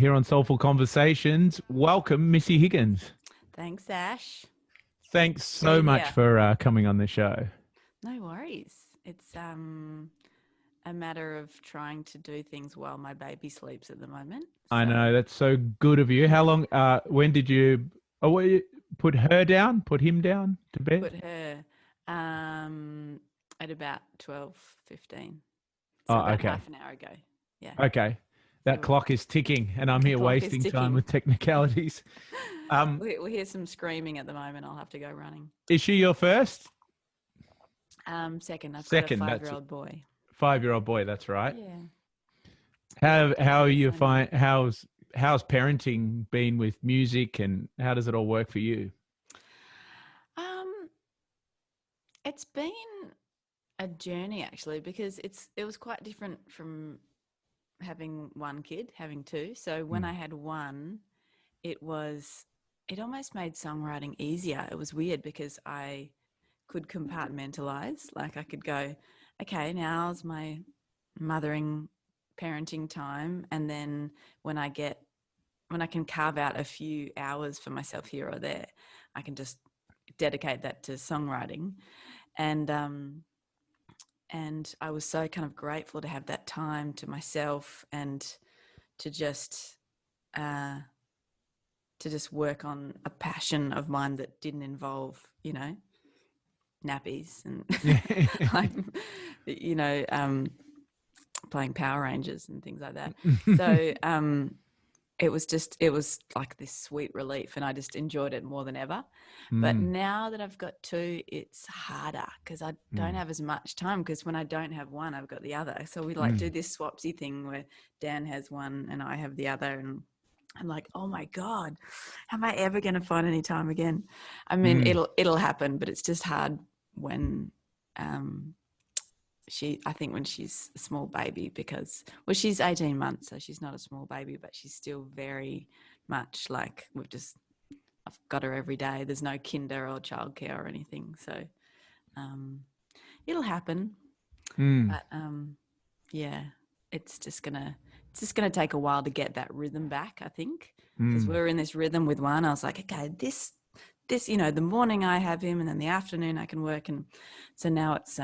here on Soulful Conversations. Welcome, Missy Higgins. Thanks, Ash. Thanks so much for coming on the show. No worries. It's a matter of trying to do things while my baby sleeps at the moment. I know, that's so good of you. How long, when did you, put him down to bed? Put her at about 12:15. So Oh, about okay. half an hour ago. Yeah. Okay. That So clock is ticking and I'm here clock is wasting time ticking. with technicalities. We hear some screaming at the moment. I'll have to go running. Is she your first? Second. I've Second, got a that's 5-year-old boy. 5-year-old boy, that's right. Yeah. How you find how's parenting been with music and how does it all work for you? It's been a journey actually, because it was quite different from having one kid, having two. So when I had one, it almost made songwriting easier. It was weird because I could compartmentalize. Like I could go, okay, now's my mothering, parenting time, and then when I can carve out a few hours for myself here or there, I can just dedicate that to songwriting. And I was so kind of grateful to have that time to myself and to just work on a passion of mine that didn't involve, nappies and playing Power Rangers and things like that. So it was like this sweet relief, and I just enjoyed it more than ever. But now that I've got two, it's harder because I don't have as much time, because when I don't have one, I've got the other. So we do this swapsy thing where Dan has one and I have the other, and I'm like, oh my God, am I ever going to find any time again? I mean, it'll happen, but it's just hard when I think when she's a small baby, because, well, she's 18 months, so she's not a small baby, but she's still very much like I've got her every day. There's no kinder or childcare or anything. So it'll happen. But yeah, it's just gonna take a while to get that rhythm back, I think, because we were in this rhythm with one. I was like, okay, this, the morning I have him and then the afternoon I can work. And so now it's,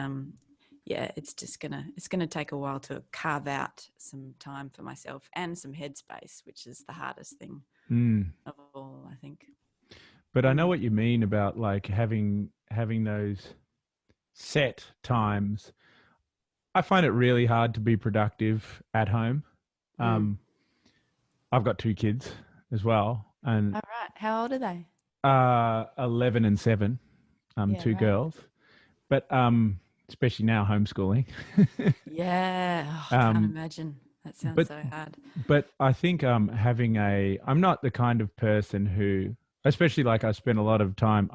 it's going to take a while to carve out some time for myself and some headspace, which is the hardest thing of all, I think. But I know what you mean about like having those set times. I find it really hard to be productive at home. I've got two kids as well. And all right. How old are they? 11 and 7, two girls. But especially now homeschooling. Yeah. I can't imagine. That sounds so hard. But I think I'm not the kind of person who, especially like I spent a lot of time,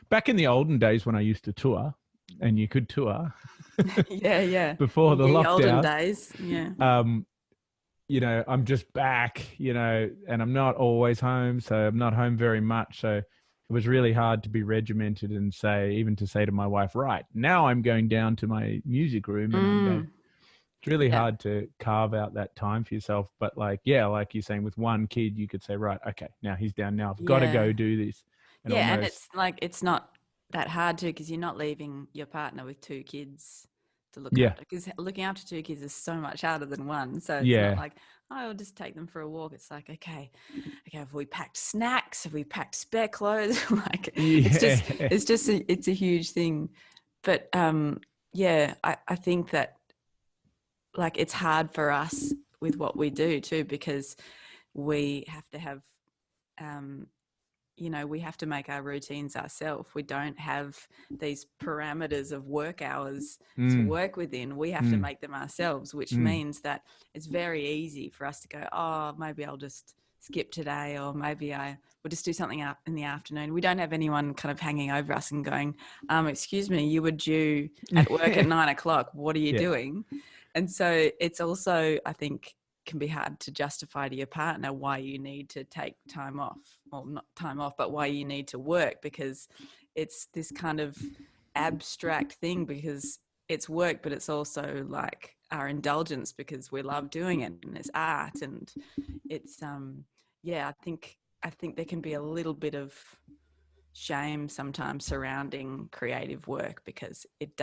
back in the olden days when I used to tour, and you could tour. Yeah. Before the lockdown. Olden days, yeah. I'm just back, and I'm not always home, so I'm not home very much. So it was really hard to be regimented and say to my wife, right, now I'm going down to my music room and it's really hard to carve out that time for yourself. But like you're saying, with one kid, you could say, right, okay, now he's down now. I've got to go do this. And it's like, it's not that hard too, because you're not leaving your partner with two kids to look after, because looking after two kids is so much harder than one. So it's not like, I'll just take them for a walk. It's like, okay, have we packed snacks? Have we packed spare clothes? It's a huge thing. But I think that like it's hard for us with what we do too, because we have to have we have to make our routines ourselves. We don't have these parameters of work hours to work within. We have to make them ourselves, which means that it's very easy for us to go, oh, maybe I'll just skip today, or maybe I will just do something out in the afternoon. We don't have anyone kind of hanging over us and going, excuse me, you were due at work at 9:00. What are you doing? And so it's also, I think, can be hard to justify to your partner why you need to take time off, or not time off, but why you need to work, because it's this kind of abstract thing, because it's work, but it's also like our indulgence because we love doing it, and it's art, and it's yeah, I think there can be a little bit of shame sometimes surrounding creative work because it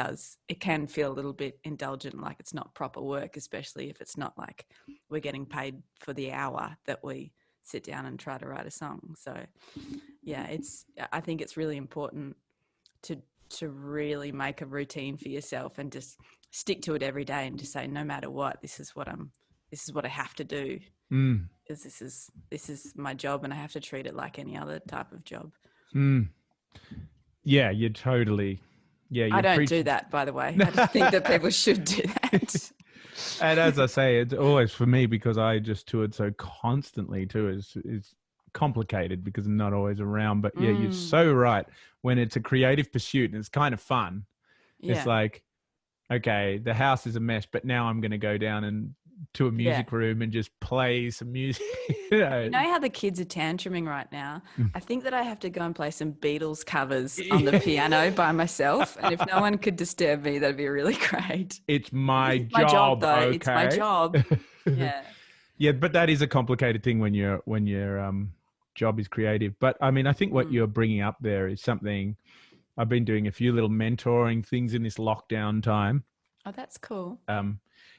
can feel a little bit indulgent, like it's not proper work, especially if it's not like we're getting paid for the hour that we sit down and try to write a song. So yeah, I think it's really important to really make a routine for yourself and just stick to it every day and just say, no matter what, this is what I have to do. Because this is my job, and I have to treat it like any other type of job. Yeah, you're totally. Yeah, I you're don't do preaching. that, by the way. I just think that people should do that. And as I say, it's always for me because I just tour it so constantly too. Is complicated because I'm not always around. But yeah, you're so right. When it's a creative pursuit and it's kind of fun, it's Yeah. like, okay, the house is a mess, but now I'm going to go down and to a music room and just play some music. You know how the kids are tantruming right now? I think that I have to go and play some Beatles covers on the piano by myself. And if no one could disturb me, that'd be really great. It's my It's my job, though. okay? It's my job. Yeah. Yeah, but that is a complicated thing when your job is creative. But I mean, I think what you're bringing up there is something I've been doing a few little mentoring things in this lockdown time. Oh, that's cool.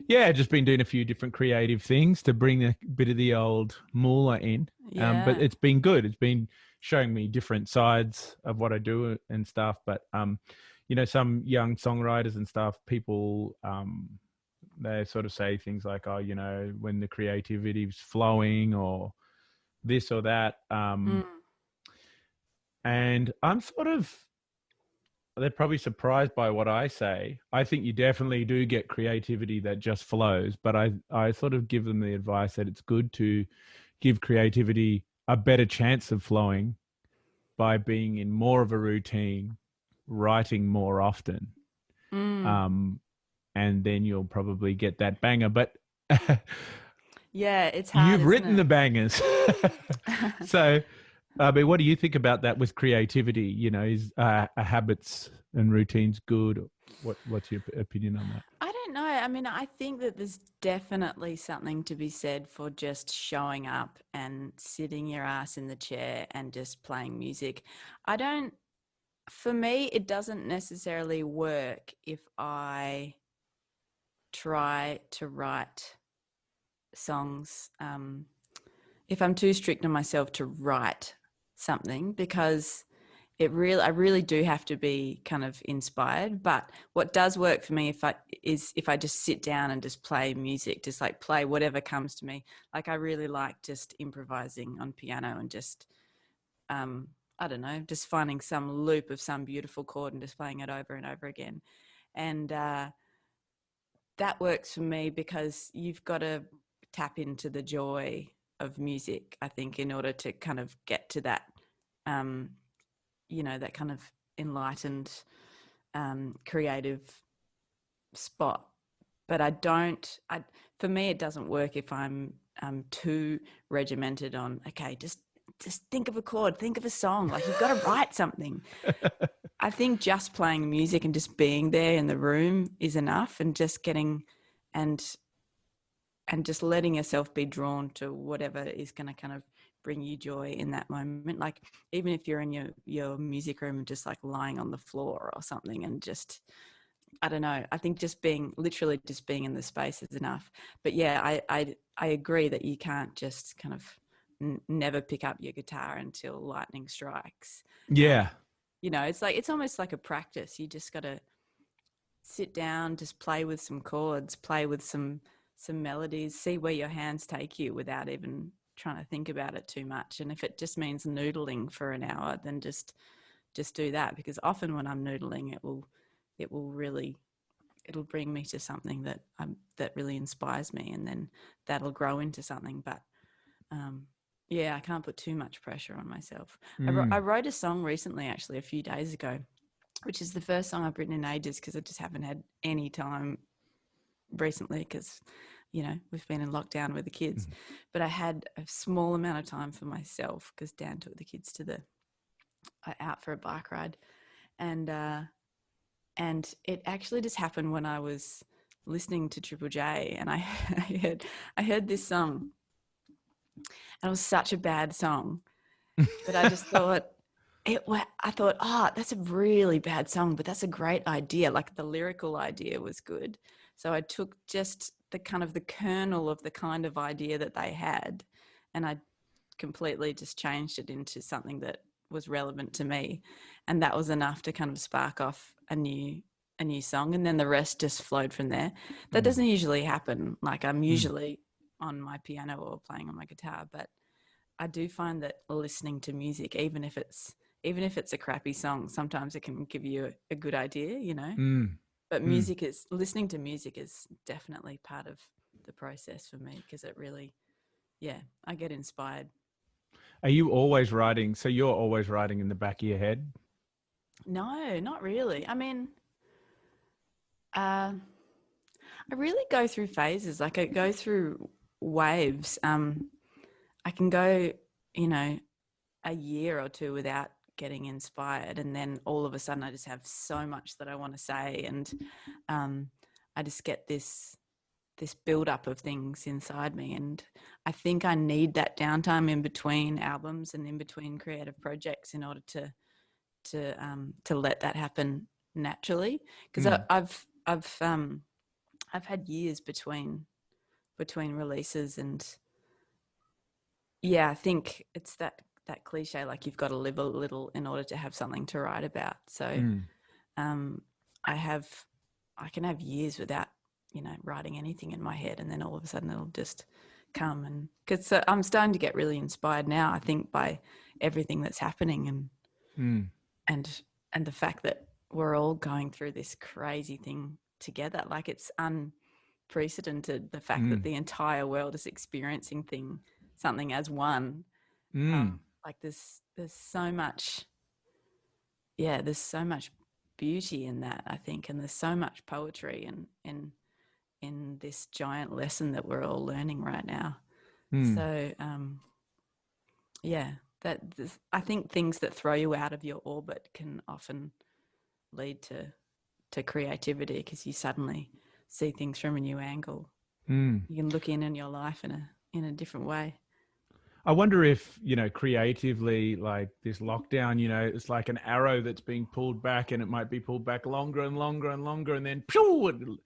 Yeah, just been doing a few different creative things to bring a bit of the old moolah in. Yeah. But it's been good. It's been showing me different sides of what I do and stuff. But you know, some young songwriters and stuff, people they sort of say things like, oh, you know, when the creativity is flowing or this or that. And I'm sort of, they're probably surprised by what I say. I think you definitely do get creativity that just flows, but I sort of give them the advice that it's good to give creativity a better chance of flowing by being in more of a routine, writing more often. And then you'll probably get that banger. But yeah, it's hard. You've written the bangers. So, I mean, what do you think about that with creativity? You know, is habits and routines good? What's your opinion on that? I don't know. I mean, I think that there's definitely something to be said for just showing up and sitting your ass in the chair and just playing music. For me, it doesn't necessarily work if I try to write songs, if I'm too strict on myself to write something, because I really do have to be kind of inspired. But what does work for me if I just sit down and just play music, just like play whatever comes to me. Like I really like just improvising on piano and just I don't know, just finding some loop of some beautiful chord and just playing it over and over again. And that works for me because you've got to tap into the joy of music, I think, in order to kind of get to that, you know, that kind of enlightened, creative spot. But for me, it doesn't work if I'm too regimented on, okay, just think of a chord, think of a song, like you've got to write something. I think just playing music and just being there in the room is enough, and just getting and just letting yourself be drawn to whatever is going to kind of bring you joy in that moment. Like even if you're in your music room and just like lying on the floor or something and just, I don't know, I think just literally being in the space is enough. But yeah, I agree that you can't just kind of never pick up your guitar until lightning strikes. Yeah. You know, it's almost like a practice. You just got to sit down, just play with some chords, play with some melodies, see where your hands take you without even trying to think about it too much. And if it just means noodling for an hour, then just do that, because often when I'm noodling, it'll bring me to something that really inspires me, and then that'll grow into something. But yeah, I can't put too much pressure on myself. I wrote a song recently, actually a few days ago, which is the first song I've written in ages, because I just haven't had any time recently, because you know we've been in lockdown with the kids. But I had a small amount of time for myself because Dan took the kids to out for a bike ride, and it actually just happened when I was listening to Triple J, and I I heard this song, and it was such a bad song, but I just thought I thought, oh, that's a really bad song, but that's a great idea. Like the lyrical idea was good. So I took just the kind of the kernel of the kind of idea that they had, and I completely just changed it into something that was relevant to me. And that was enough to kind of spark off a new song. And then the rest just flowed from there. That doesn't usually happen. Like I'm usually on my piano or playing on my guitar, but I do find that listening to music, even if it's a crappy song, sometimes it can give you a good idea, you know. But listening to music is definitely part of the process for me, because it really, I get inspired. Are you always writing? So you're always writing in the back of your head? No, not really. I mean, I really go through phases. Like I go through waves. I can go, you know, a year or two without getting inspired, and then all of a sudden I just have so much that I want to say, and I just get this build up of things inside me, and I think I need that downtime in between albums and in between creative projects in order to let that happen naturally, because I've had years between releases, and I think it's that cliche, like you've got to live a little in order to have something to write about. So I can have years without, you know, writing anything in my head, and then all of a sudden it'll just come. And because I'm starting to get really inspired now, I think, by everything that's happening, and the fact that we're all going through this crazy thing together. Like it's unprecedented, the fact that the entire world is experiencing something as one. Like there's so much, there's so much beauty in that, I think, and there's so much poetry in this giant lesson that we're all learning right now. So I think things that throw you out of your orbit can often lead to creativity, because you suddenly see things from a new angle. You can look in your life in a different way. I wonder if, you know, creatively, like this lockdown, you know, it's like an arrow that's being pulled back, and it might be pulled back longer and longer and longer, and then pew,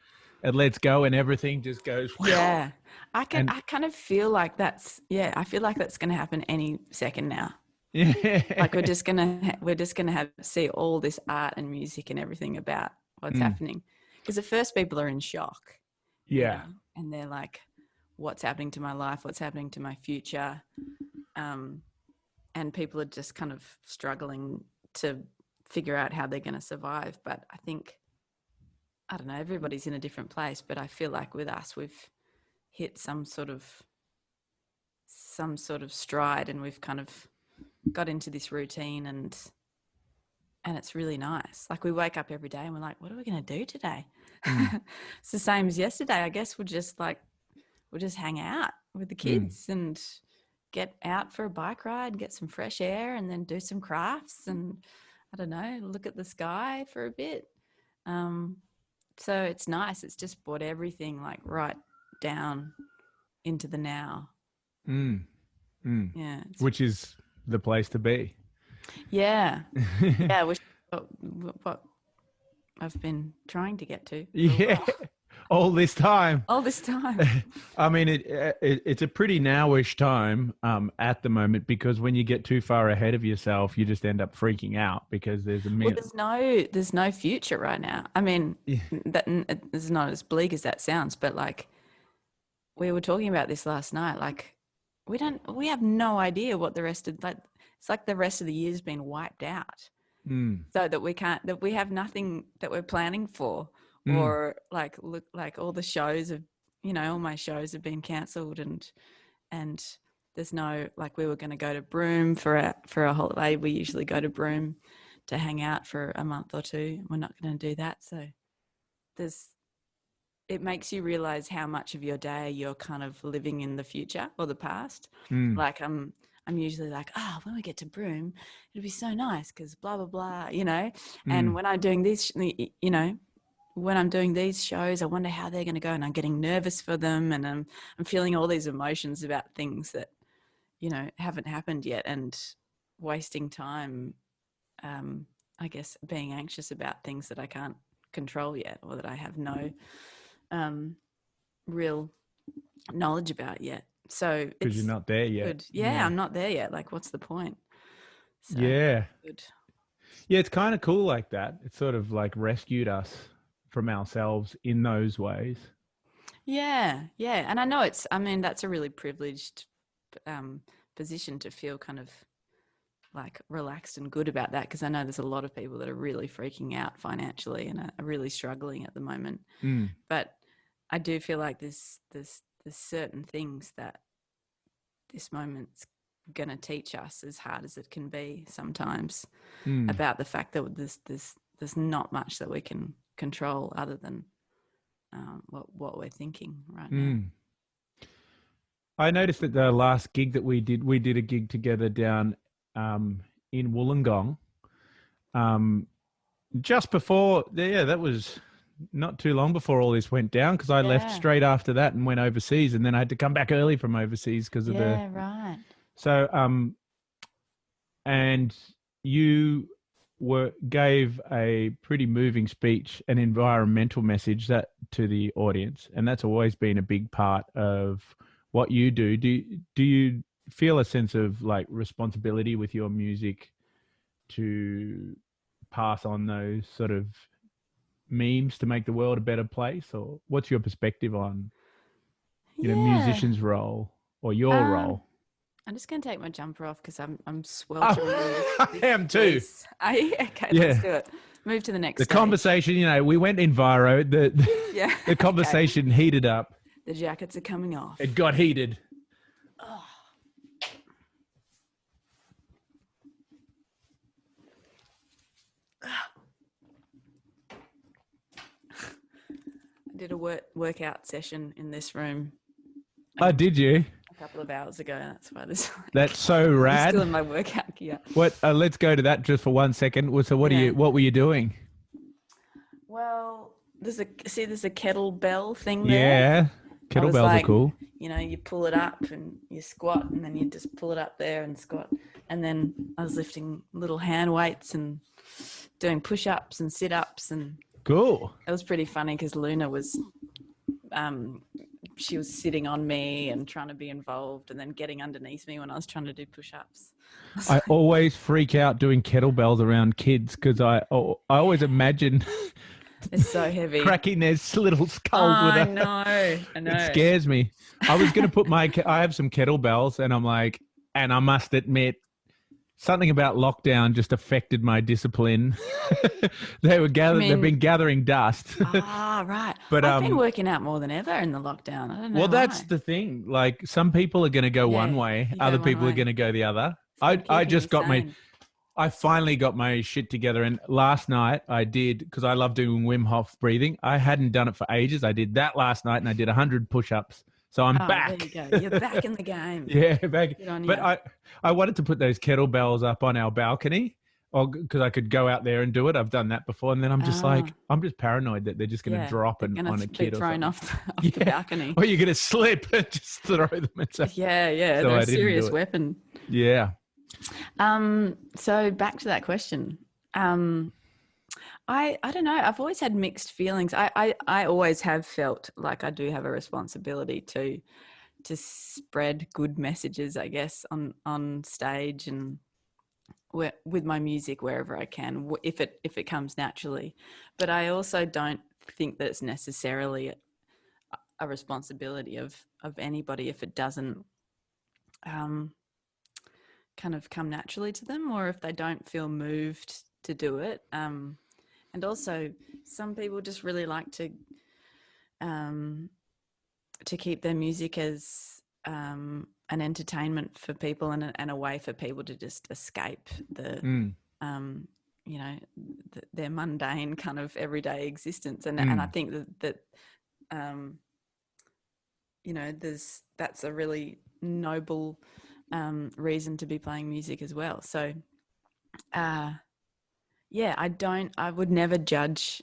it lets go and everything just goes. Yeah. I kind of feel like I feel like that's going to happen any second now. Yeah. Like we're just going to see all this art and music and everything about what's happening. Because at first people are in shock. Yeah. You know, and they're like, what's happening to my life? What's happening to my future? And people are just kind of struggling to figure out how they're going to survive. But I think, I don't know, everybody's in a different place, but I feel like with us, we've hit some sort of stride, and we've kind of got into this routine, and it's really nice. Like we wake up every day and we're like, what are we going to do today? It's the same as yesterday. I guess we'll just hang out with the kids and get out for a bike ride, get some fresh air, and then do some crafts, and I don't know, look at the sky for a bit. So it's nice. It's just brought everything like right down into the now. Yeah. Which is the place to be. Yeah. Yeah. Which what I've been trying to get to. Yeah. All this time. I mean, it's a pretty nowish time at the moment, because when you get too far ahead of yourself, you just end up freaking out, because there's there's no future right now. I mean, that it's not as bleak as that sounds, but like we were talking about this last night. Like we have no idea what the rest of it's like the rest of the year's been wiped out, so that we have nothing that we're planning for. Or like look, like all the shows have, you know, all my shows have been cancelled, and there's no, like we were going to go to Broome for a holiday. We usually go to Broome to hang out for a month or two. We're not going to do that. So it makes you realize how much of your day you're kind of living in the future or the past. Like I'm usually like, when we get to Broome, it'll be so nice because blah blah blah, you know. And when I'm doing this, you know, when I'm doing these shows, I wonder how they're going to go, and I'm getting nervous for them, and I'm feeling all these emotions about things that, you know, haven't happened yet, and wasting time, I guess, being anxious about things that I can't control yet, or that I have no real knowledge about yet. So Because you're it's not there yet. good. Yeah, I'm not there yet. Like, what's the point? So Yeah. good. Yeah, it's kind of cool like that. It sort of like rescued us from ourselves in those ways. Yeah, yeah. And I know I mean, that's a really privileged position to feel kind of like relaxed and good about that, because I know there's a lot of people that are really freaking out financially and are really struggling at the moment. Mm. But I do feel like there's certain things that this moment's going to teach us, as hard as it can be sometimes, about the fact that there's not much that we can control other than what we're thinking right now. I noticed that the last gig that we did a gig together down in Wollongong. Just before, yeah, that was not too long before all this went down, because I left Yeah. straight after that and went overseas, and then I had to come back early from overseas because of Yeah, right. so and you gave a pretty moving speech, an environmental message that to the audience, and that's always been a big part of what you do. Do you feel a sense of like responsibility with your music to pass on those sort of memes to make the world a better place, or what's your perspective on, you know, Yeah. musicians' role or your Um, role? I'm just going to take my jumper off because I'm sweltering in Oh, this I am too. fleece. Okay, let's Yeah. do it. Move to the next The stage. conversation, you know, we went enviro. Yeah. The conversation heated up. The jackets are coming off. It got heated. Oh. I did a workout session in this room. Oh, did you? A couple of hours ago. That's why this. That's so I'm rad. still in my workout gear. What? Let's go to that just for 1 second. So, what Yeah. what were you doing? Well, there's a kettlebell thing there. Yeah, I was kettlebells like, are cool. you know, you pull it up and you squat, and then you just pull it up there and squat. And then I was lifting little hand weights and doing push-ups and sit-ups, and Cool. it was pretty funny because Luna was, she was sitting on me and trying to be involved, and then getting underneath me when I was trying to do push-ups. I always freak out doing kettlebells around kids because I always imagine It's so heavy. cracking their little skulls with I know. It scares me. I was going to put I have some kettlebells, and I'm like, and I must admit, something about lockdown just affected my discipline. They've been gathering dust. Right. But I've been working out more than ever in the lockdown. I don't know. Well, that's why. the thing. Like, some people are going to go one way, other people are going to go the other. I just got I finally got my shit together, and last night I did, because I love doing Wim Hof breathing. I hadn't done it for ages. I did that last night, and I did 100 push-ups. So I'm back. There you go. You're back in the game. Yeah, back. Good on you. But I wanted to put those kettlebells up on our balcony, or because I could go out there and do it. I've done that before, and then I'm just I'm just paranoid that they're just going to drop on a kid or thrown something. off the balcony. Or you're going to slip and just throw them. Yeah. So they're a serious weapon. Yeah. So back to that question. I don't know. I've always had mixed feelings. I always have felt like I do have a responsibility to spread good messages, I guess, on stage and with my music wherever I can, if it comes naturally. But I also don't think that it's necessarily a responsibility of anybody if it doesn't kind of come naturally to them, or if they don't feel moved to do it. And also, some people just really like to keep their music as an entertainment for people and a way for people to just escape their mundane kind of everyday existence. And I think that that's a really noble reason to be playing music as well. So I would never judge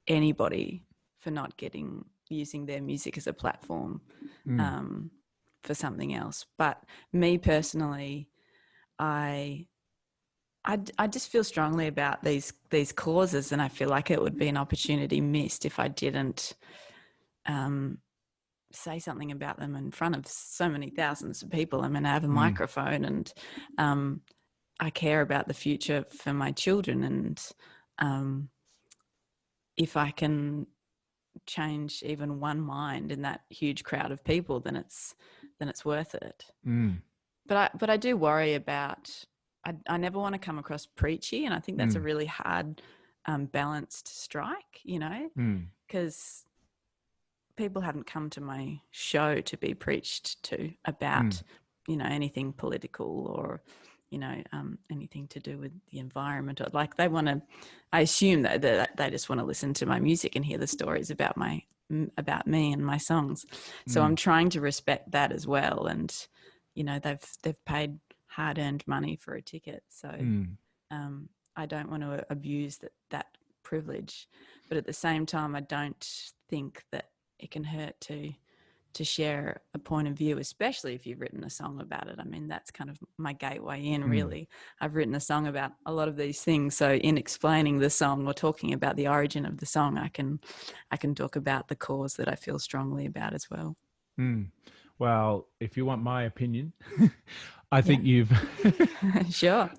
anybody for not using their music as a platform for something else. But me personally, I just feel strongly about these causes, and I feel like it would be an opportunity missed if I didn't say something about them in front of so many thousands of people. I mean, I have a microphone, and I care about the future for my children, and if I can change even one mind in that huge crowd of people, then it's worth it. But I do worry about, I never want to come across preachy, and I think that's a really hard balance to strike, you know, because people haven't come to my show to be preached to about, you know, anything political or, you know, anything to do with the environment, or like they want to, I assume that they just want to listen to my music and hear the stories about me and my songs. So I'm trying to respect that as well. And, you know, they've paid hard-earned money for a ticket. So I don't want to abuse that privilege. But at the same time, I don't think that it can hurt to share a point of view, especially if you've written a song about it. I mean, that's kind of my gateway in, really. I've written a song about a lot of these things. So in explaining the song or talking about the origin of the song, I can talk about the cause that I feel strongly about as well. Well, if you want my opinion, I think you've Sure.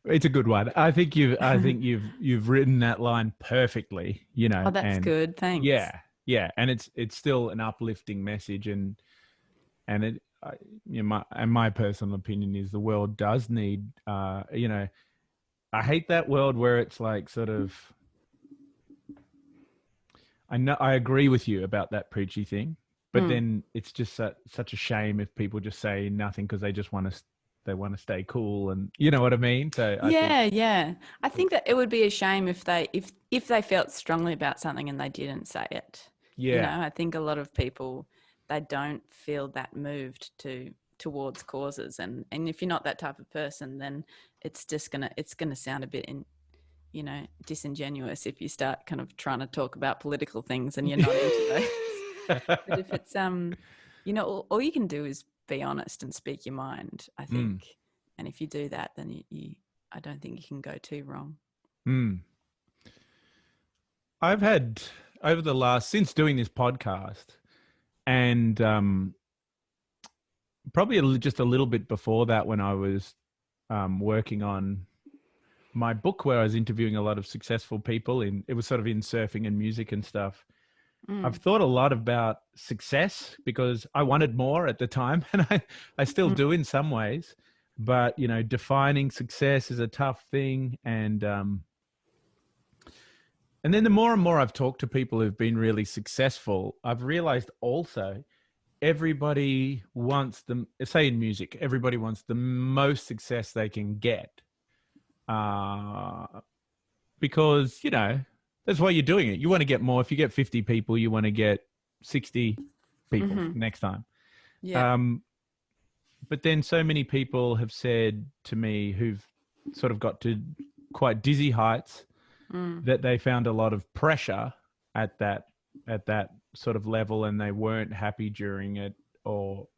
It's a good one. I think you've written that line perfectly, you know. Oh, that's good. Thanks. Yeah, and it's still an uplifting message, and it, you know, my personal opinion is the world does need, you know, I hate that world where it's like sort of, I agree with you about that preachy thing, but then it's just such a shame if people just say nothing because they just want to stay cool, and you know what I mean. So I think that it would be a shame if they felt strongly about something and they didn't say it. You know, I think a lot of people, they don't feel that moved towards causes, and if you're not that type of person, then it's gonna sound a bit you know, disingenuous if you start kind of trying to talk about political things and you're not into those. But if it's you know, all you can do is be honest and speak your mind, I think. And if you do that, then you I don't think you can go too wrong. I've had, over the last, since doing this podcast, and probably just a little bit before that, when I was working on my book where I was interviewing a lot of successful people, it was sort of in surfing and music and stuff. I've thought a lot about success because I wanted more at the time, and I still do in some ways, but you know, defining success is a tough thing. And then the more and more I've talked to people who've been really successful, I've realized also everybody wants say in music, everybody wants the most success they can get. Because, you know, that's why you're doing it. You want to get more. If you get 50 people, you want to get 60 people next time. Yeah. But then so many people have said to me, who've sort of got to quite dizzy heights, that they found a lot of pressure at that sort of level, and they weren't happy during it, or,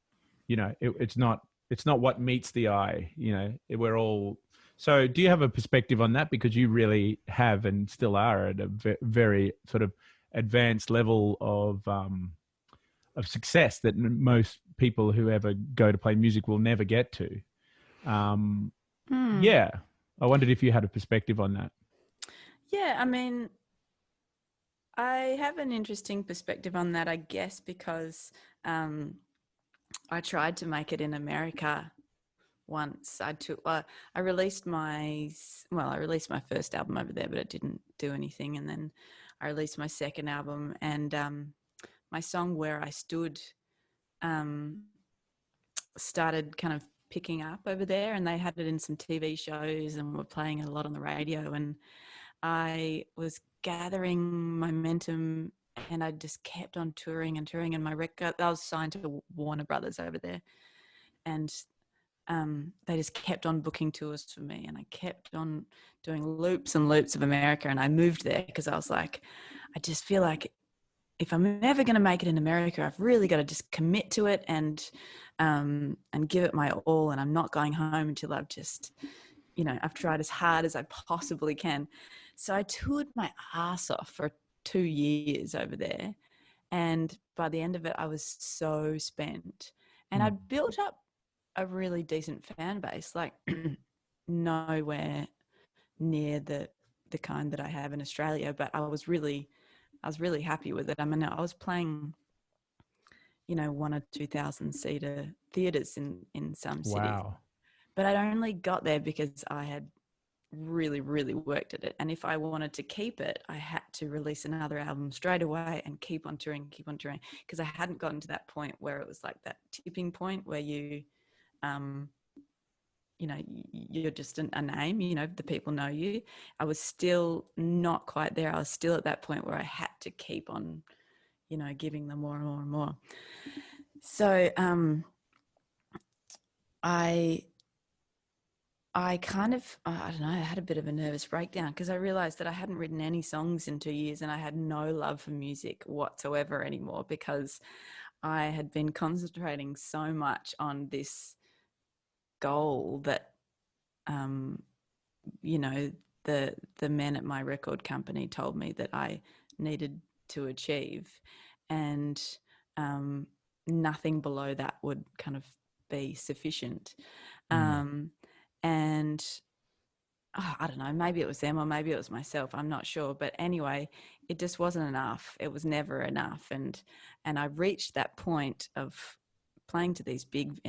you know, it's not what meets the eye, you know. We're all. So do you have a perspective on that? Because you really have and still are at a very sort of advanced level of success that most people who ever go to play music will never get to. Yeah, I wondered if you had a perspective on that. Yeah, I mean, I have an interesting perspective on that, I guess, because I tried to make it in America once. I released my first album over there, but it didn't do anything. And then I released my second album, and my song "Where I Stood" started kind of picking up over there, and they had it in some TV shows and were playing it a lot on the radio. And I was gathering momentum, and I just kept on touring. And my record, I was signed to Warner Brothers over there, and they just kept on booking tours for me, and I kept on doing loops and loops of America. And I moved there because I was like, I just feel like if I'm ever going to make it in America, I've really got to just commit to it and give it my all. And I'm not going home until I've just, I've tried as hard as I possibly can. So I toured my ass off for 2 years over there. And by the end of it, I was so spent. And I'd built up a really decent fan base, like nowhere near the kind that I have in Australia, but I was really happy with it. I mean, I was playing, 1 or 2,000 seater theaters in some cities, Wow. but I'd only got there because I had really, really worked at it. And if I wanted to keep it, I had to release another album straight away and keep on touring, because I hadn't gotten to that point where it was like that tipping point where you're just a name, the people know you. I was still not quite there. I was still at that point where I had to keep on, giving them more and more and more. So I kind of, I don't know, I had a bit of a nervous breakdown because I realized that I hadn't written any songs in 2 years, and I had no love for music whatsoever anymore, because I had been concentrating so much on this goal that, the men at my record company told me that I needed to achieve, and nothing below that would kind of be sufficient. And I don't know, maybe it was them or maybe it was myself, I'm not sure, but anyway, it just wasn't enough. It was never enough. And I reached that point of playing to these big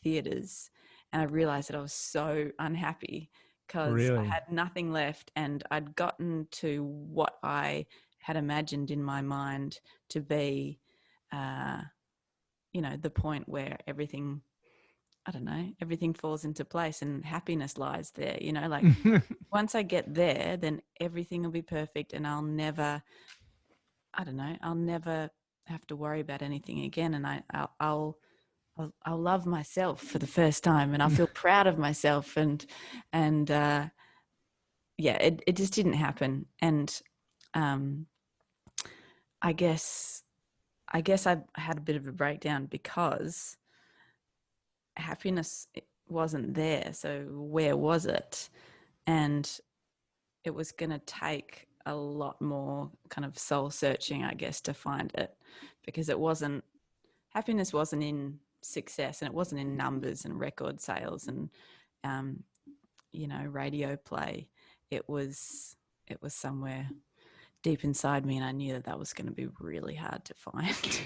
theaters, and I realized that I was so unhappy because I Really? had nothing left, and I'd gotten to what I had imagined in my mind to be the point where everything falls into place and happiness lies there, like once I get there, then everything will be perfect, and I'll never have to worry about anything again. And I'll love myself for the first time, and I'll feel proud of myself. And it just didn't happen. And I guess I had a bit of a breakdown because happiness wasn't there. So where was it? And it was going to take a lot more kind of soul searching, I guess, to find it, because happiness wasn't in success, and it wasn't in numbers and record sales and, radio play. It was somewhere deep inside me, and I knew that was going to be really hard to find.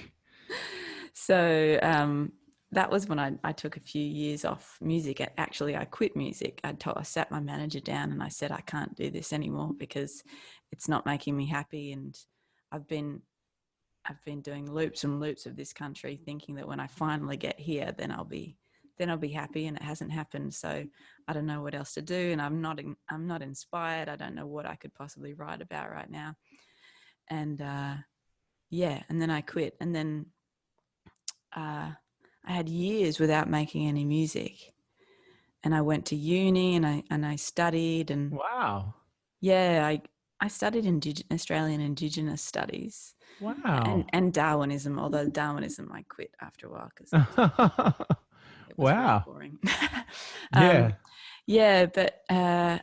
So that was when I took a few years off music. Actually, I quit music. I sat my manager down and I said, I can't do this anymore because it's not making me happy. And I've been doing loops and loops of this country, thinking that when I finally get here, then I'll be happy, and it hasn't happened. So I don't know what else to do, and I'm not inspired. I don't know what I could possibly write about right now. And and then I quit, and then I had years without making any music, and I went to uni and I studied, and Wow. I studied Australian Indigenous studies. Wow. And Darwinism, although Darwinism I quit after a while because it was really Wow. boring. Yeah. But I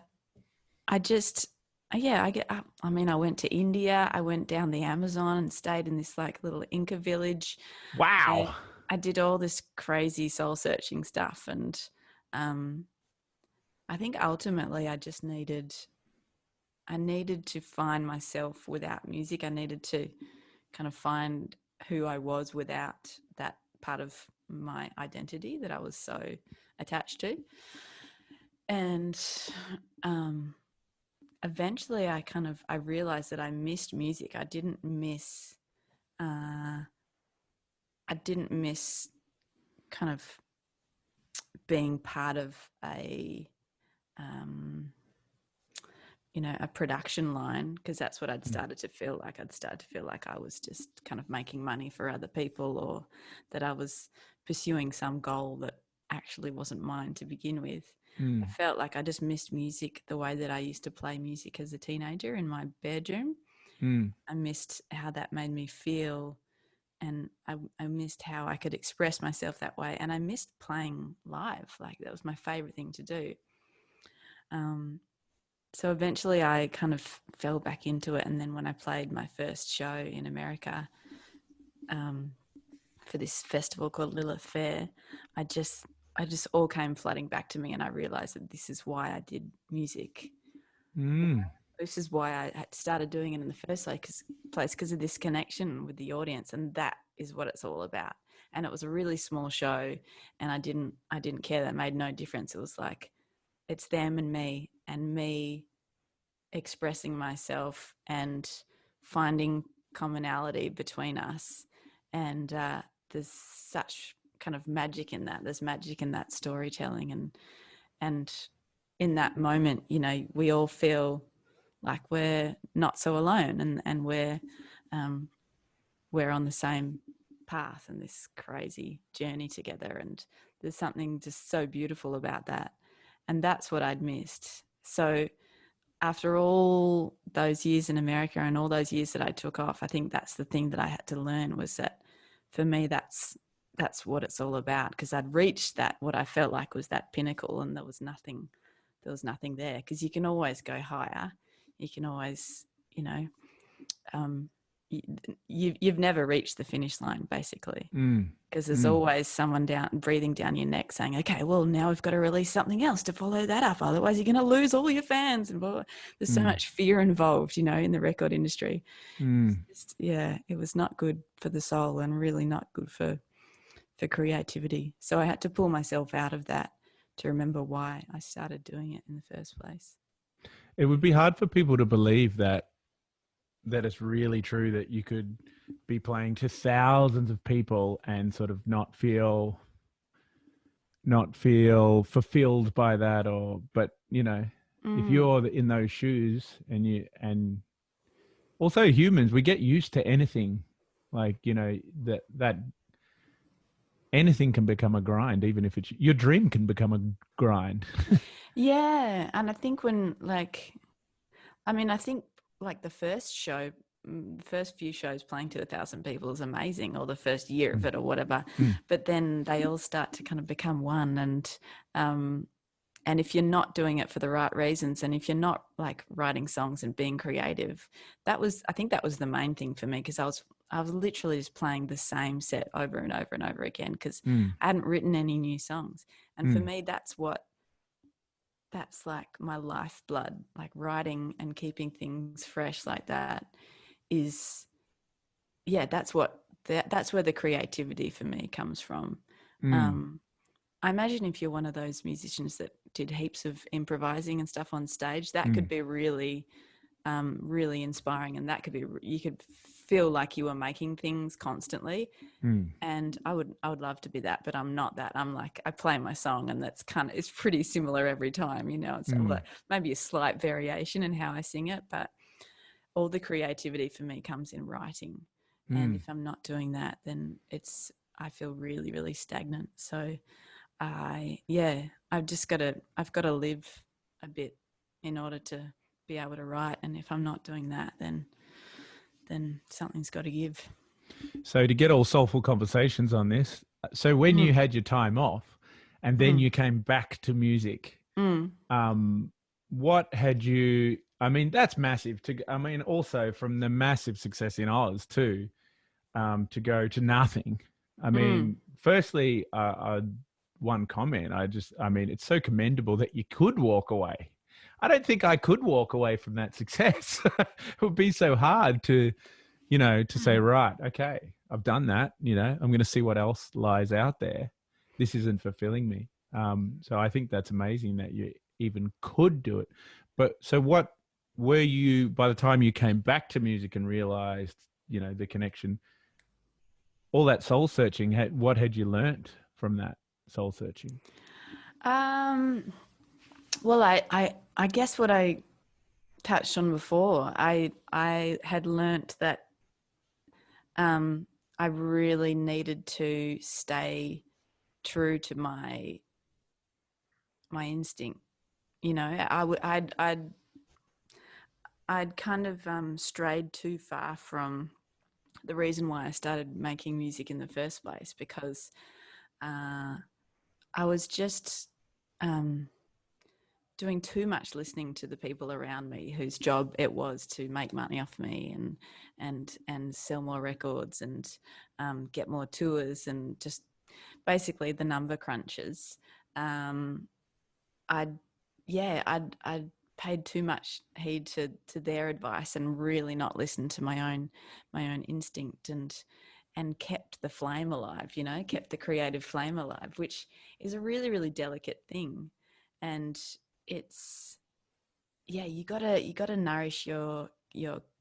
went to India. I went down the Amazon and stayed in this like little Inca village. Wow. I did all this crazy soul searching stuff, and I think ultimately I needed to find myself without music. I needed to kind of find who I was without that part of my identity that I was so attached to. And eventually I realized that I missed music. I didn't miss kind of being part of a production line, because that's what I'd started to feel like. I'd started to feel like I was just kind of making money for other people, or that I was pursuing some goal that actually wasn't mine to begin with. I Mm. felt like I just missed music the way that I used to play music as a teenager in my bedroom. Mm. I missed how that made me feel, and I missed how I could express myself that way, and I missed playing live. Like, that was my favorite thing to do. So eventually I kind of fell back into it, and then when I played my first show in America, for this festival called Lilith Fair, I just all came flooding back to me, and I realized that this is why I did music. Mm. This is why I had started doing it in the first place, because of this connection with the audience, and that is what it's all about. And it was a really small show, and I didn't care. That made no difference. It was like, it's them and me expressing myself and finding commonality between us. And there's such kind of magic in that. There's magic in that storytelling, and in that moment, you know, we all feel like we're not so alone, and we're on the same path and this crazy journey together. And there's something just so beautiful about that. And that's what I'd missed. So after all those years in America and all those years that I took off, I think that's the thing that I had to learn, was that for me, that's what it's all about. Because I'd reached that, what I felt like was that pinnacle, and there was nothing there. Because you can always go higher. You can always, you know, you've never reached the finish line, basically. Mm. Because there's always someone breathing down your neck saying, okay, well, now we've got to release something else to follow that up. Otherwise, you're going to lose all your fans. And there's so much fear involved, you know, in the record industry. It was not good for the soul, and really not good for creativity. So I had to pull myself out of that to remember why I started doing it in the first place. It would be hard for people to believe that it's really true that you could be playing to thousands of people and sort of not feel fulfilled by that, but you know, if you're in those shoes, and also humans, we get used to anything, like, you know, that anything can become a grind, even if it's your dream can become a grind. Yeah. And I think I think the first few shows playing to 1,000 people is amazing, or the first year of it or whatever. But then they all start to kind of become one. And if you're not doing it for the right reasons, and if you're not like writing songs and being creative, I think that was the main thing for me, because I was literally just playing the same set over and over and over again, because I hadn't written any new songs. And for me, that's like my lifeblood, like writing and keeping things fresh like that is, that's where the creativity for me comes from. I imagine if you're one of those musicians that did heaps of improvising and stuff on stage, that could be really, really inspiring, and that could be, you could feel like you were making things constantly. And I would love to be that, but I'm not that. I'm like, I play my song, and it's pretty similar every time, you know. It's maybe a slight variation in how I sing it, but all the creativity for me comes in writing. And if I'm not doing that, then I feel really, really stagnant. So I've got to live a bit in order to be able to write. And if I'm not doing that, then something's got to give. So to get all Soulful Conversations on this, so when you had your time off and then you came back to music, what had you, I mean, that's massive also from the massive success in Oz too, to go to nothing. I mean, firstly, one comment, it's so commendable that you could walk away. I don't think I could walk away from that success. It would be so hard to say, right, okay, I've done that, I'm going to see what else lies out there. This isn't fulfilling me. So I think that's amazing that you even could do it. But so what were you, by the time you came back to music and realized, the connection, all that soul searching, what had you learnt from that soul searching? Well, I guess what I touched on before, I had learnt that I really needed to stay true to my instinct. I'd kind of strayed too far from the reason why I started making music in the first place, because I was just doing too much listening to the people around me whose job it was to make money off me and sell more records and get more tours, and just basically the number crunchers. I'd paid too much heed to their advice and really not listened to my own instinct, and kept the flame alive, kept the creative flame alive, which is a really, really delicate thing. And it's, you gotta nourish your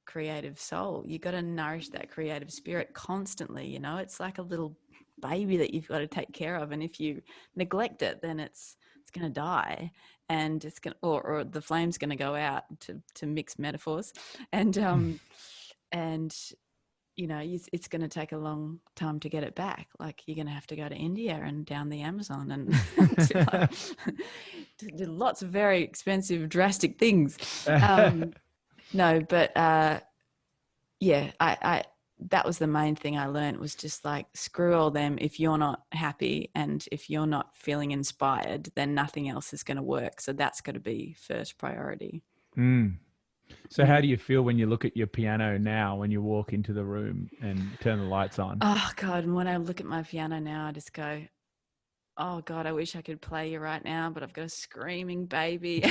creative soul. You gotta nourish that creative spirit constantly. It's like a little baby that you've got to take care of, and if you neglect it, then it's going to die, and it's going or the flame's going to go out, to mix metaphors, and and it's going to take a long time to get it back. Like, you're going to have to go to India and down the Amazon and do lots of very expensive, drastic things. No, but I that was the main thing I learned, was just like, screw all them. If you're not happy and if you're not feeling inspired, then nothing else is going to work. So that's got to be first priority. So how do you feel when you look at your piano now, when you walk into the room and turn the lights on? Oh God, and when I look at my piano now, I just go, oh God, I wish I could play you right now, but I've got a screaming baby.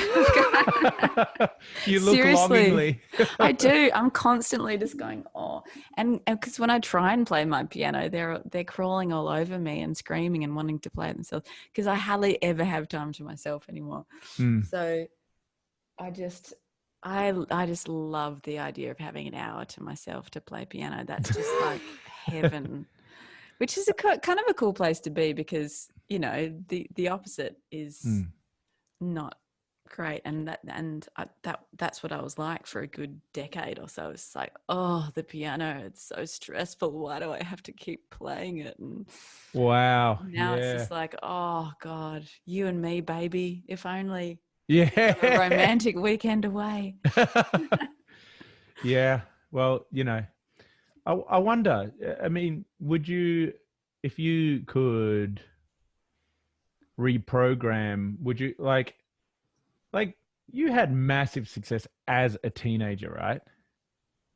You look longingly. I do. I'm constantly just going, oh, and because when I try and play my piano, they're crawling all over me and screaming and wanting to play it themselves, because I hardly ever have time to myself anymore. So I just love the idea of having an hour to myself to play piano. That's just like heaven. Which is kind of a cool place to be, because the opposite is not great, and that's what I was like for a good decade or so. It's like, oh, the piano, it's so stressful. Why do I have to keep playing it? And wow, now it's just like, oh God, you and me, baby. If only. Yeah, a romantic weekend away. Yeah. Well, I wonder, I mean, would you, if you could reprogram, would you like you had massive success as a teenager, right?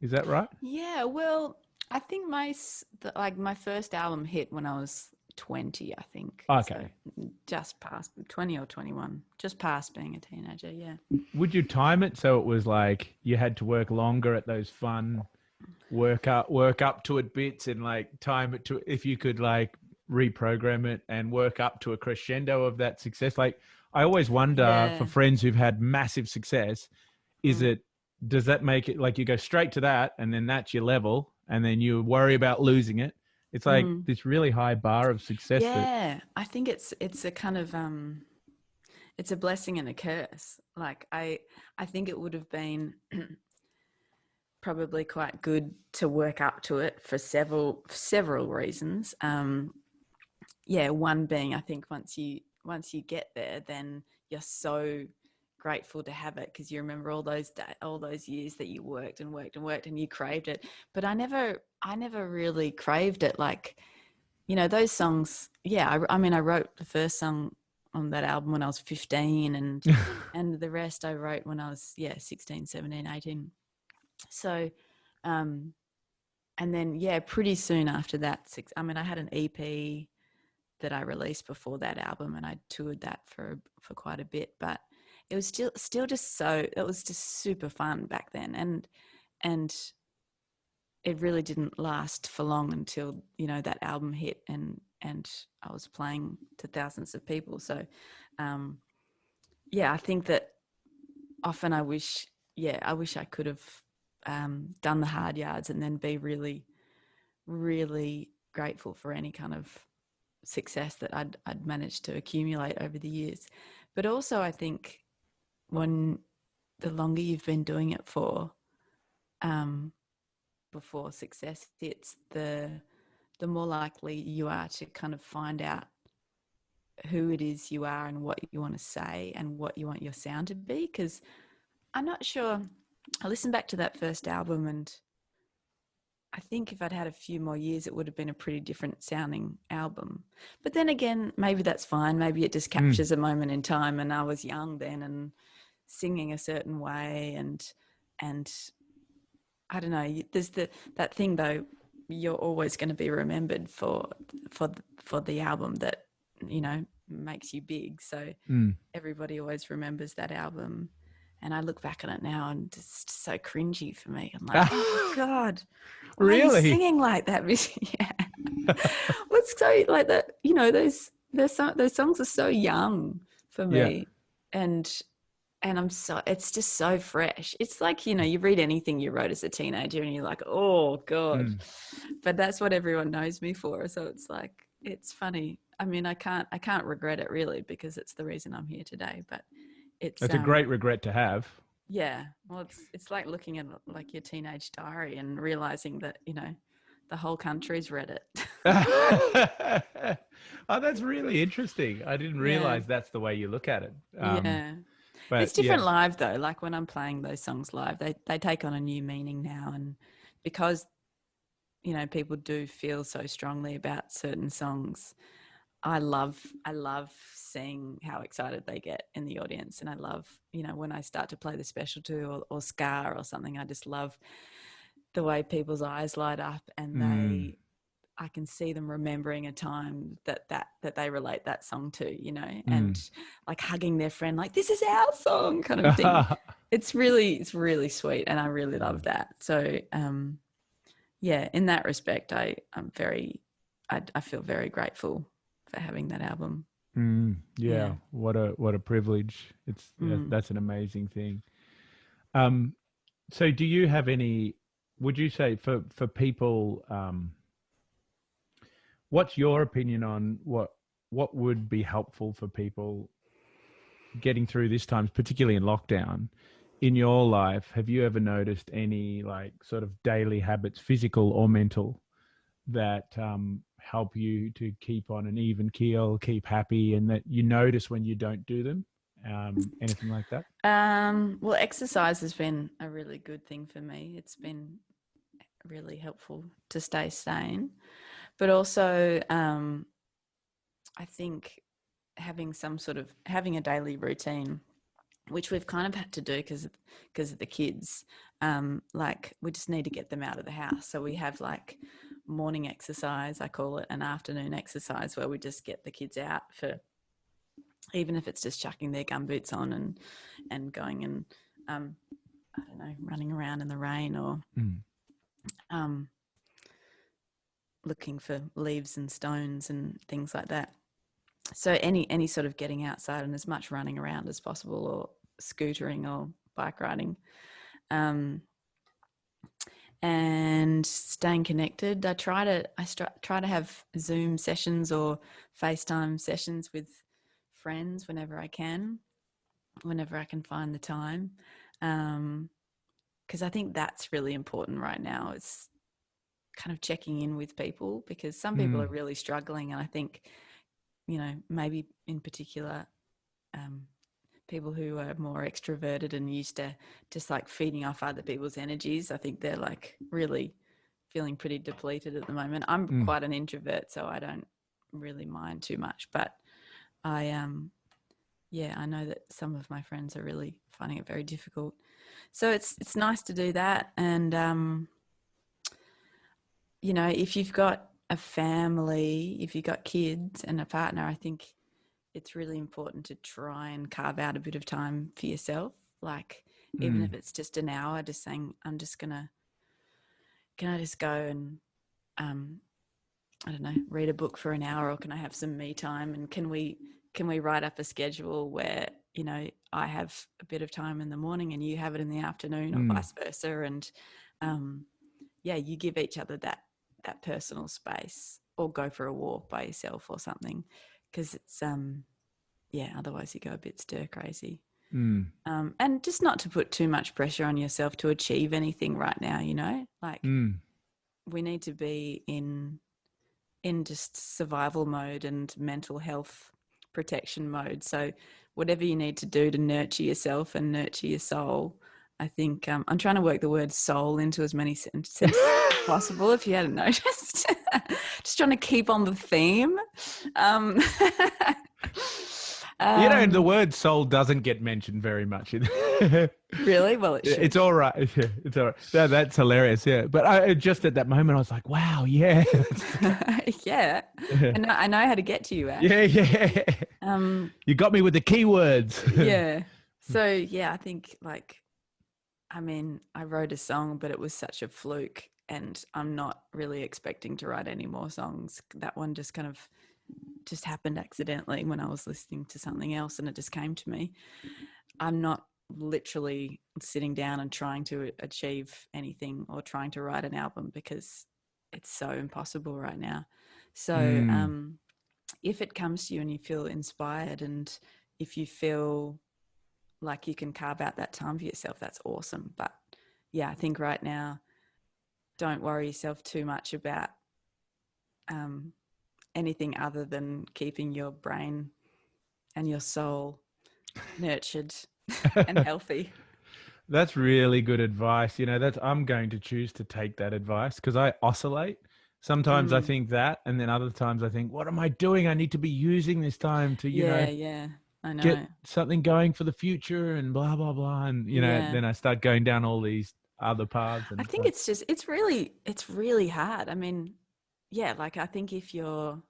Is that right? Yeah, well, I think my first album hit when I was 20, I think. Okay. So just past 20 or 21, just past being a teenager, yeah. Would you time it so it was like you had to work longer at those fun work up to it bits, and like time it to, if you could like reprogram it and work up to a crescendo of that success? Like, I always wonder for friends who've had massive success, does that make it like you go straight to that and then that's your level and then you worry about losing it? It's like this really high bar of success. Yeah, I think it's a kind of it's a blessing and a curse. Like, I think it would have been probably quite good to work up to it for several reasons. One being, I think once you get there, then you're so grateful to have it, because you remember all those years that you worked and worked and worked and you craved it. But I never really craved it. Like, those songs. Yeah, I mean, I wrote the first song on that album when I was 15, and the rest I wrote when I was 16, 17, 18. So, and then pretty soon after that, I had an EP that I released before that album, and I toured that for quite a bit. But it was still just it was just super fun back then, and it really didn't last for long until that album hit, and I was playing to thousands of people. So, I think that often I wish I could have done the hard yards and then be really, really grateful for any kind of success that I'd managed to accumulate over the years. But also, I think when the longer you've been doing it for, before success hits, the more likely you are to kind of find out who it is you are and what you want to say and what you want your sound to be. Because I'm not sure. I listened back to that first album, and I think if I'd had a few more years, it would have been a pretty different sounding album. But then again, maybe that's fine. Maybe it just captures a moment in time, and I was young then and singing a certain way, and I don't know. There's that thing though. You're always going to be remembered for the album that, you know, makes you big. So everybody always remembers that album. And I look back on it now and it's just so cringy for me. I'm like, oh God, why are you Really? singing like that? Yeah. What's so like that? You know, those songs are so young for me, and it's just so fresh. It's like, you know, you read anything you wrote as a teenager and you're like, oh God, but that's what everyone knows me for. So it's like, it's funny. I mean, I can't regret it really, because it's the reason I'm here today, but it's a great regret to have. yeah. Well, it's like looking at like your teenage diary and realizing that, you know, the whole country's read Oh, that's really interesting. I didn't it. realize that's the way you look at it. Yeah. But It's different live though. Like when I'm playing those songs live, they take on a new meaning now. And because, you know, people do feel so strongly about certain songs, I love seeing how excited they get in the audience. And I love, you know, when I start to play the Special Two or Scar or something, I just love the way people's eyes light up and I can see them remembering a time that they relate that song to, you know, and like hugging their friend, like, this is our song kind of thing. It's really sweet. And I really love that. So, yeah, in that respect, I feel very grateful for having that album. Yeah. What a privilege. That's an amazing thing. So do you have any, would you say for people, what's your opinion on what would be helpful for people getting through this time, particularly in lockdown? In your life, have you ever noticed any like sort of daily habits, physical or mental, that help you to keep on an even keel, keep happy, and that you notice when you don't do them? Anything like that? Well, exercise has been a really good thing for me. It's been really helpful to stay sane. But also, I think having a daily routine, which we've kind of had to do because of the kids. Like we just need to get them out of the house. So we have like morning exercise, I call it, an afternoon exercise, where we just get the kids out for, even if it's just chucking their gumboots on and going and, I don't know, running around in the rain or looking for leaves and stones and things like that. So any sort of getting outside and as much running around as possible, or scootering or bike riding, and staying connected. I try to have Zoom sessions or FaceTime sessions with friends whenever I can find the time, because I think that's really important right now. It's kind of checking in with people, because some people are really struggling, and I think, you know, maybe in particular, people who are more extroverted and used to just like feeding off other people's energies, I think they're like really feeling pretty depleted at the moment. I'm quite an introvert, so I don't really mind too much, but I know that some of my friends are really finding it very difficult. So it's nice to do that. And you know, if you've got a family, if you've got kids and a partner, I think it's really important to try and carve out a bit of time for yourself. Like, even if it's just an hour, just saying, can I just go and, I don't know, read a book for an hour, or can I have some me time? And can we write up a schedule where, you know, I have a bit of time in the morning and you have it in the afternoon, or vice versa. And, you give each other that personal space, or go for a walk by yourself or something. 'Cause it's, otherwise you go a bit stir crazy. And just not to put too much pressure on yourself to achieve anything right now, you know, like we need to be in just survival mode and mental health protection mode. So whatever you need to do to nurture yourself and nurture your soul, I think I'm trying to work the word soul into as many sentences as possible, if you hadn't noticed. Just trying to keep on the theme. The word soul doesn't get mentioned very much. Really? Well, it should. It's all right. Yeah, it's all right. That's hilarious. Yeah. But just at that moment, I was like, wow, yeah. Yeah. I know how to get to you, Ash. Yeah. You got me with the keywords. Yeah. So, yeah, I think I wrote a song, but it was such a fluke, and I'm not really expecting to write any more songs. That one just kind of just happened accidentally when I was listening to something else, and it just came to me. I'm not literally sitting down and trying to achieve anything or trying to write an album, because it's so impossible right now. So if it comes to you and you feel inspired, and if you feel like you can carve out that time for yourself, that's awesome. But yeah, I think right now, don't worry yourself too much about anything other than keeping your brain and your soul nurtured and healthy. That's really good advice. I'm going to choose to take that advice, because I oscillate. Sometimes I think that, and then other times I think, what am I doing? I need to be using this time to, Yeah, I know. get something going for the future and blah, blah, blah. And, then I start going down all these other paths. And I think it's really hard. I mean, yeah, like I think if you're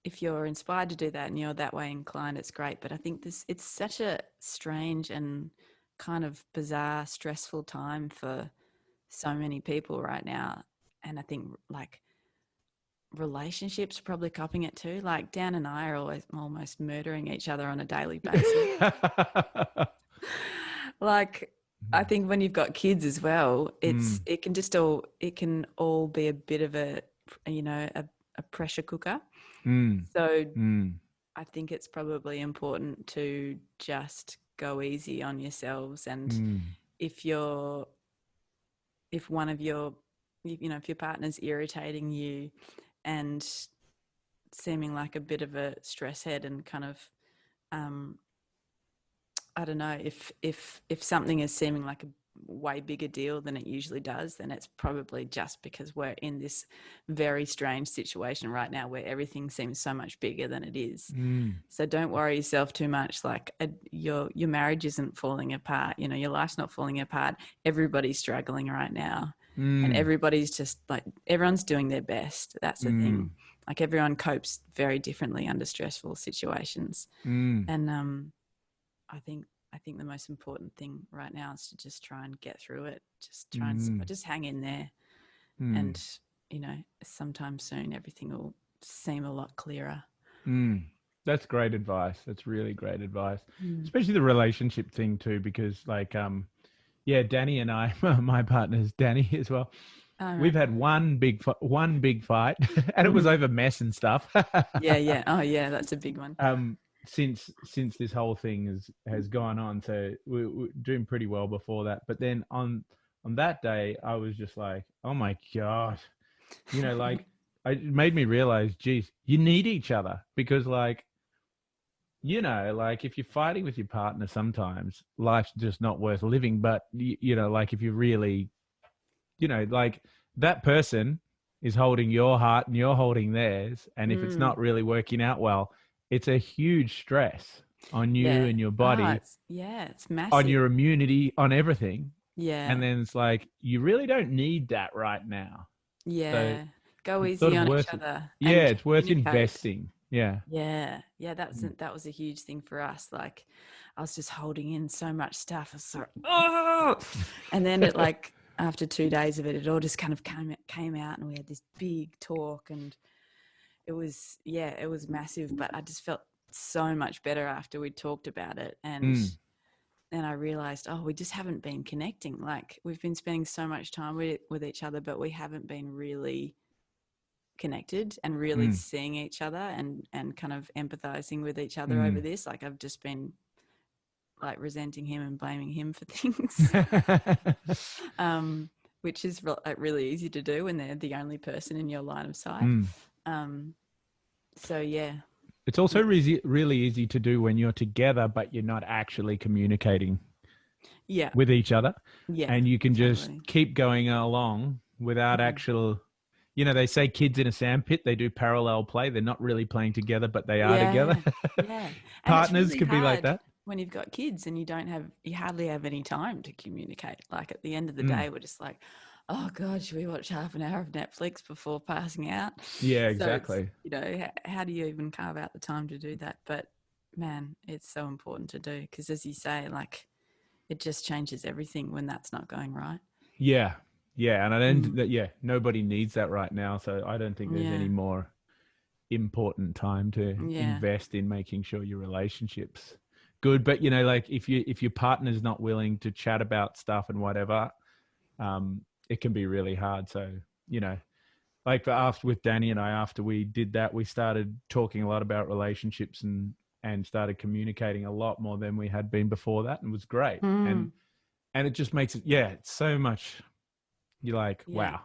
inspired to do that and you're that way inclined, it's great. But I think it's such a strange and kind of bizarre, stressful time for so many people right now. And I think like relationships are probably copying it too. Like Dan and I are always almost murdering each other on a daily basis. Like, I think when you've got kids as well, it can all be a bit of a pressure cooker. So I think it's probably important to just go easy on yourselves. And if your partner's irritating you and seeming like a bit of a stress head and kind of, I don't know, if something is seeming like a way bigger deal than it usually does, then it's probably just because we're in this very strange situation right now where everything seems so much bigger than it is. So don't worry yourself too much. Like your marriage isn't falling apart. Your life's not falling apart. Everybody's struggling right now. And everybody's just like, everyone's doing their best. That's the thing. Like everyone copes very differently under stressful situations. And I think the most important thing right now is to just try and get through it. Just try and just hang in there. And, sometime soon everything will seem a lot clearer. That's great advice. That's really great advice, especially the relationship thing too, because like, Danny and I, my partner's Danny as well. Right. We've had one big fight, and it was over mess and stuff. Yeah. Oh, yeah, that's a big one. Since this whole thing has gone on, so we're doing pretty well before that. But then on that day, I was just like, oh my god, like it made me realize, geez, you need each other, because like, like if you're fighting with your partner, sometimes life's just not worth living. But like if you really, like that person is holding your heart and you're holding theirs, and if it's not really working out well, it's a huge stress on you and your body. It's massive. On your immunity, on everything. Yeah. And then it's like, you really don't need that right now. Yeah. So go easy sort of on each other. Yeah, it's worth investing. Yeah. Yeah. That was a huge thing for us. Like, I was just holding in so much stuff. I was like, and then it like after 2 days of it, it all just kind of came out, and we had this big talk, and it was massive, but I just felt so much better after we talked about it. And then I realized, we just haven't been connecting. Like, we've been spending so much time with each other, but we haven't been really connected and really seeing each other and kind of empathizing with each other over this. Like, I've just been like resenting him and blaming him for things, which is really easy to do when they're the only person in your line of sight. So yeah, It's also really easy to do when you're together, but you're not actually communicating Yeah. with each other. Yeah. And you can just Totally. keep going along without Mm. actual, they say kids in a sandpit, they do parallel play. They're not really playing together, but they are together. Yeah. Yeah. And it's Partners really could be like hard that. when you've got kids and you hardly have any time to communicate. Like at the end of the Mm. day, we're just like, oh God, should we watch half an hour of Netflix before passing out? Yeah, So it's, exactly. how do you even carve out the time to do that? But man, it's so important to do because as you say, like it just changes everything when that's not going right. Yeah. Yeah. And I don't, Mm. nobody needs that right now. So I don't think there's Yeah. any more important time to Yeah. invest in making sure your relationships good. But like if your partner's not willing to chat about stuff and whatever, it can be really hard. So like with Danny and I, after we did that, we started talking a lot about relationships and started communicating a lot more than we had been before that, and it was great. Mm. And it just makes it, it's so much. You're like, Yeah. wow,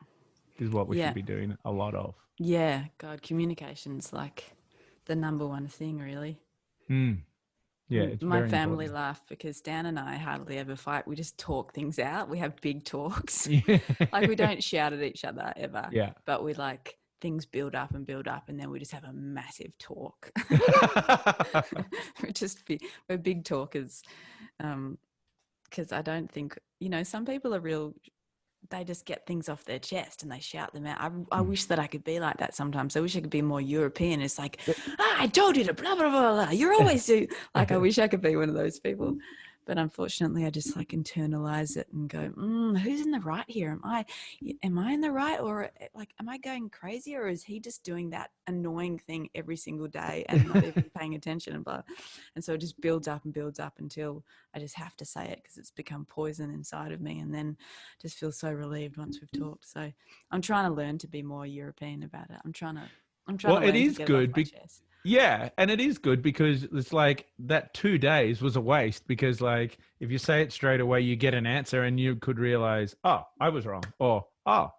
this is what we should Yeah. be doing a lot of. Yeah. God, communication's like the number one thing, really. Mm. Yeah, it's My very family important. laugh because Dan and I hardly ever fight. We just talk things out. We have big talks. Yeah. Like we don't shout at each other ever, Yeah. but we like things build up, and then we just have a massive talk. We're big talkers. Because I don't think, some people are they just get things off their chest and they shout them out. I wish that I could be like that sometimes. I wish I could be more European. It's like, I told you to blah, blah, blah, blah. You're always do. Like, I wish I could be one of those people. But unfortunately, I just like internalize it and go, who's in the right here? Am I in the right? Or like, am I going crazy? Or is he just doing that annoying thing every single day and not even paying attention and blah? And so it just builds up and builds up until I just have to say it because it's become poison inside of me. And then just feel so relieved once we've talked. So I'm trying to learn to be more European about it. I'm trying to Well, it learn to is get it off good. my chest. Yeah, and it is good because it's like that 2 days was a waste because like if you say it straight away, you get an answer and you could realize, oh, I was wrong, or oh,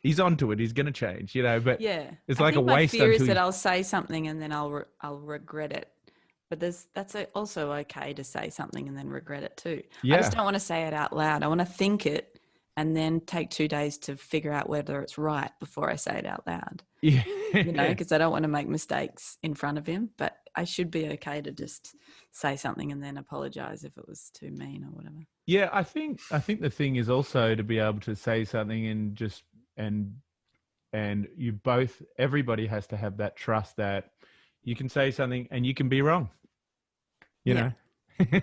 he's onto it, he's going to change, But Yeah, it's I like a think my waste fear is until that I'll say something and then I'll regret it. But that's also okay to say something and then regret it too. I just yeah, don't want to say it out loud. I want to think it and then take 2 days to figure out whether it's right before I say it out loud. yeah, Because I don't want to make mistakes in front of him. But I should be okay to just say something and then apologize if it was too mean or whatever. yeah. I think the thing is also to be able to say something and just and everybody has to have that trust that you can say something and you can be wrong, Yeah. and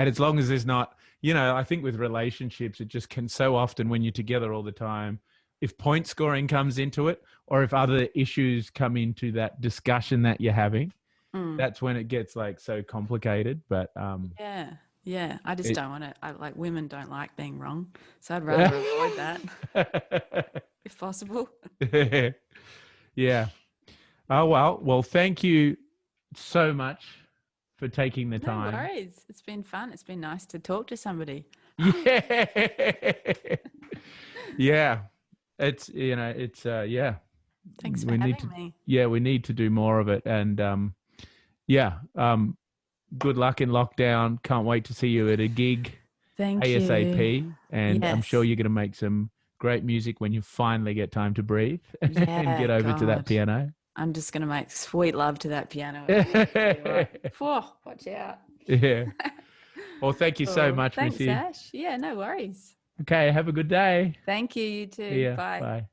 as long as there's not, I think with relationships, it just can so often when you're together all the time, if point scoring comes into it or if other issues come into that discussion that you're having, that's when it gets like so complicated. But yeah. I just don't want to. Like women don't like being wrong, so I'd rather avoid that if possible. Yeah. Oh, well, thank you so much for taking the No time. worries. It's been fun. It's been nice to talk to somebody. Yeah. Yeah. It's yeah. Thanks for having me. Yeah, we need to do more of it. And good luck in lockdown. Can't wait to see you at a gig. Thank ASAP. you. And I'm Yes. sure you're going to make some great music when you finally get time to breathe and Yeah, get over to that God. piano. I'm just going to make sweet love to that piano. Whoa, watch out. Yeah. Well, thank you so Cool. much, Thanks, Missy. Ash. Yeah, no worries. Okay, have a good day. Thank you. You too. See ya. Bye. Bye.